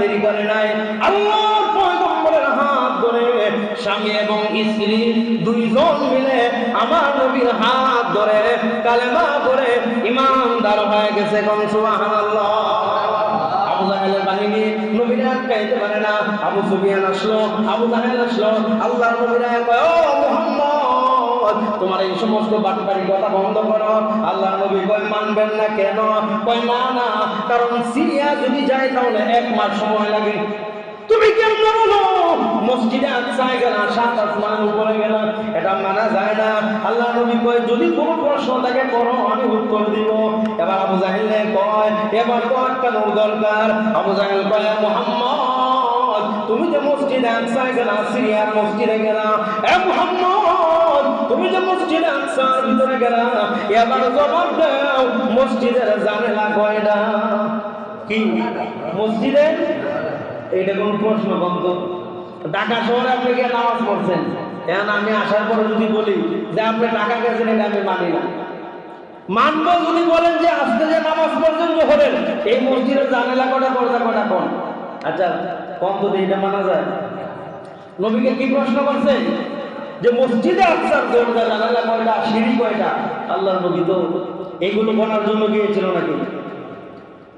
দেরি করে নাই, আল্লাহর পয়গম্বরের হাত ধরে স্বামী এবং স্ত্রী দুইজন মিলে আমার নবীর হাত ধরে কালেমা পড়ে ইমানদার হয়ে গেছে। কোন সুবহানাল্লাহ। আবু জাহেলের বাহিনী নবীর আটকাইতে পারে না। আবু সুফিয়ান আসলো, আবু জাহেল আসলো, আল্লাহর নবীরা কয়, ও মুহাম্মদ, তোমার এই সমস্ত বাটপারি কথা বন্ধ করো। আল্লাহর নবী কয়, মানবেন না কেন? কয়, না না, কারণ সিরিয়া যদি যায় তাহলে 1 মাস সময় লাগে। তুমি কেমন বলো মসজিদে আকসায় গেল, 7 আসমানের উপরে গেল, এটা মানা যায় না। আল্লাহ নবী কয়, যদি কোনো প্রশ্ন থাকে করো, আমি উত্তর দিব। এবার আবু জাহেল কয়, এবার তো আটকানোর দরকার। আবু জাহেল কয়, মুহাম্মদ, তুমি যে মসজিদে আকসায় গেল, সিরিয়ার মসজিদে গেল, এ মুহাম্মদ, তুমি যে মসজিদে আকসার ভিতরে গেল, এবার জবাব দাও, মসজিদের জানালা কয়টা? কি মসজিদে? এইটা কোন প্রশ্ন? বন্ধ। ঢাকা শহরে আপনি গিয়ে নামাজ পড়ছেন, এখন আমি আসার পরে যদি বলি যে আপনি ঢাকা গেছেন, এটা আমি মানি না। মানবো যদি বলেন যে আজকে যে নামাজ পড়ছেন জোহরের, এই মসজিদের জানালা কটা, দরজা কটা, কোন? আচ্ছা কোন তো এটা মানা যায়? নবীকে কি প্রশ্ন করছে যে মসজিদে আকসার দরজা জানালা কয়টা, সিঁড়ি কয়টা? আল্লাহর নবী তো এইগুলো বলার জন্য গিয়েছিল নাকি?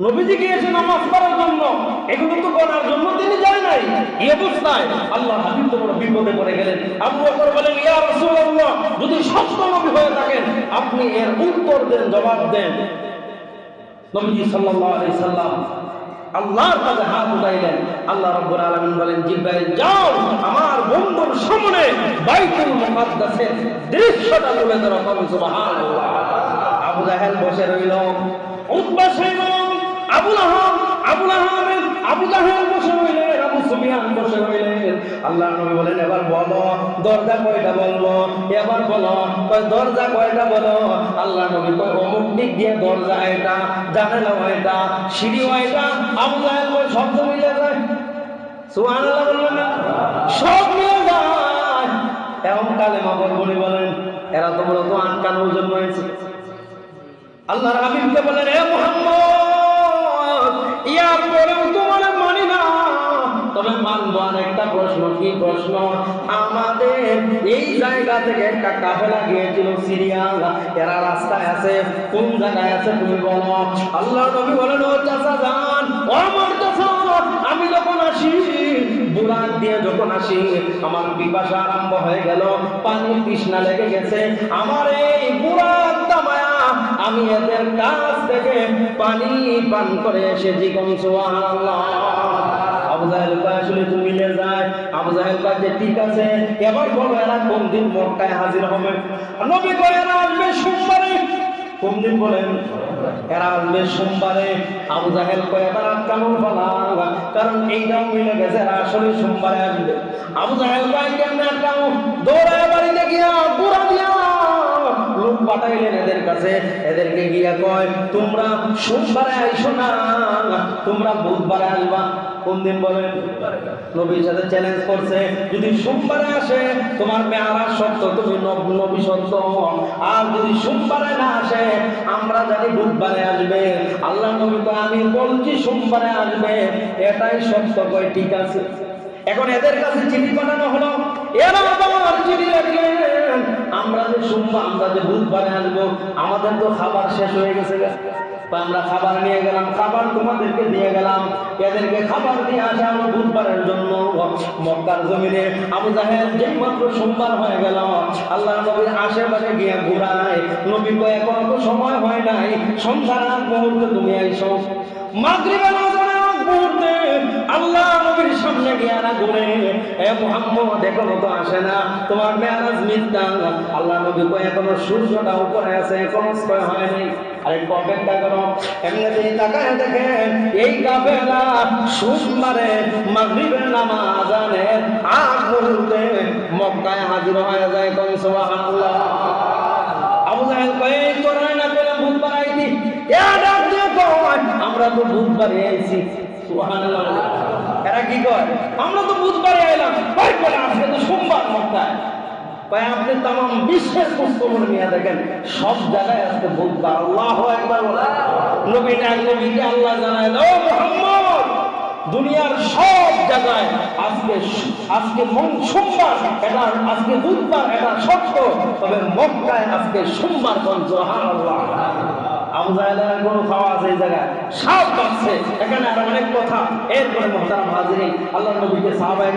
নবীজি গিয়েছে নামাজ পড়ার জন্য, এগুলো তো করার জন্য তিনি যায় নাই। এই অবস্থায় আল্লাহ হাবিব তো বড় বিপদে পড়ে গেলেন। আবু বকর বলেন, ইয়া রাসূলুল্লাহ, যদি সত্য নবী হয়ে থাকেন আপনি এর উত্তর দেন, জবাব দেন। নবীজি সাল্লাল্লাহু আলাইহি সাল্লাম আল্লাহর কাছে হাত উঠাইলেন। আল্লাহ রাব্বুল আলামিন বলেন, জিবরাইল যাও আমার বন্ধুর সামনে বাইতুল মুকাদ্দাসের দৃশ্যটা তুলে ধরো। সুবহানাল্লাহ। আবু জাহেল বসে রইল, উতবা সাইবা, আবু জাহেল বসে রইলেন, আবু সুফিয়ান বসে রইলেন। আল্লাহর নবী বলেন, এবার বলো দরজা কয়টা বলবো? এবার বলো দরজা কয়টা বলো। আল্লাহর নবী কয়, অমুক দিক দিয়ে দরজা এটা, জানালা এটা, সিঁড়ি এটা। আবু জাহেল কয়, শব্দ মিলে যায়। সুবহানাল্লাহ বলবেন না? সব মিলে যায়। এমন কালেমা বলি বলেন, এরা তো মূলত আটকানোর জন্য হয়েছে। আল্লাহর হাবিবকে বলেন, হে মুহাম্মদ, ইয়ার পরেও তোমার মানি না, তবে মানবো। আর একটা প্রশ্ন। কি প্রশ্ন? আমাদের এই জায়গা থেকে একটা কাফেলা গিয়েছিল সিরিয়া, এরা রাস্তায় আছে, কোন জায়গায় আছে তুমি বলো। আল্লাহর নবী বলেন, ও চাচা যান, ও আমার চাচা, আমি যখন আসি, বুরাক দিয়ে যখন আসি, আমার পিপাসা আরম্ভ হয়ে গেল, পানির তৃষ্ণা লেগে গেছে, আমার এই বুরাক দামায়া আমি এদের কাছ থেকে পানি পান করে এসেছি। কোন সুবহানাল্লাহ। আবু জাহেল কয়, আসলে তুমি মিলে যায়। আবু জাহেল কয় যে ঠিক আছে, এবার বলো এরা কোন দিন মক্কায় হাজির হবে? নবী কয়, এরা আসবে সোমবারে। কোন দিন বলেন? এরা আসবে সোমবারে। আবু জাহেল কয়, এবার আটকানোর পালা, কারণ এইটাও মিলে গেছে, এরা আসলে সোমবারে আসবে। আবু জাহেল কয়, কেমনে আটকানো? দৌড়ায় বাড়িতে গিয়া বুড়া দিয়া লোক পাঠাইলেন এদের কাছে। এদেরকে গিয়া কয়, তোমরা সোমবারে আইসো না, তোমরা বুধবারে আসবা। কোন দিন বলেন? নবীর সাথে চ্যালেঞ্জ করছে, যদি সোমবারে আসে তোমার মেয়ারাজ সত্য, তুমি নবী সত্য। আর যদি সোমবারে না আসে, আমরা জানি বুধবারে আসবে। আল্লাহ নবী তো আমি বলছি সোমবারে আসবে, এটাই সত্য। কয় ঠিক আছে। এখন এদের কাছে চিঠি পাঠানো হলো, এরা আবার চিঠি লিখলেন, আমরা যে সোমবার, আমরা যে বুধবারে আসবো, আমাদের তো খাবার শেষ হয়ে গেছে। আমরা খাবার নিয়ে গেলাম, খাবার তোমাদেরকে দিয়ে গেলাম, এদেরকে খাবার দিয়ে আসা হলো বুধবারের জন্য মক্কার জমিনে। আবু জাহেল যেই মাত্র সোমবার হয়ে গেল, আল্লাহ নবীর আশেপাশে গিয়ে ঘুরায়। নবী কয়, এখনো তো সময় হয় নাই, সন্ধ্যার আগ মুহূর্তে তুমি আইসো। মাগরিবের আজানের আগ মুহূর্তে আল্লাহ নবীর সামনে গিয়ে না ঘুরে, এ মুহাম্মদ এখনো তো আসে না, তোমার মেয়ারাজ মিথ্যা। আল্লাহ নবী কয়, এখনো সূর্যটা উপরে আছে, এখনো স্তয় হয় নাই। আরেকটু অপেক্ষা করো। এমনি তিনি তাকায় দেখেন, এই কাফেলা সোমবারে মাগরিবের নামাজ আজানের আগ মুহূর্তে মক্কায় হাজির হয়ে যায়। কোন সুবহানাল্লাহ। আবু জাহেল কয়, এই তোরা না পেলে বুধবার আইতি, ডাক দিয়ে কয়, আমরা তো বুধবারে আইছি। সুবহানাল্লাহ। এরা কি কয়, আমরা তো বুধবারে আইলাম, কয় বলে আজকে তো সোমবার মক্কায়। ভাই আপনি তাম বিশ্বের খোঁজখবর নিয়ে দেখেন, সব জায়গায় আজকে বুধবার। আল্লাহু আকবার। নবীটা নবীকে আল্লাহ জানায়, ও মুহাম্মদ দুনিয়ার সব জায়গায় আজকে আজকে সোমবার, এটা আজকে বুধবার, এটা সত্য, তবে মক্কায় আজকে সোমবার কোন সুবহানাল্লাহ। আবু জাহেলের গরু খাওয়া আছে এই জায়গায়, সাপ বাঁচছে, এখানে আর অনেক কথা। এরপরে মুহতারাম হাজিরিন, আল্লাহর নবীকে সাহাবায়ে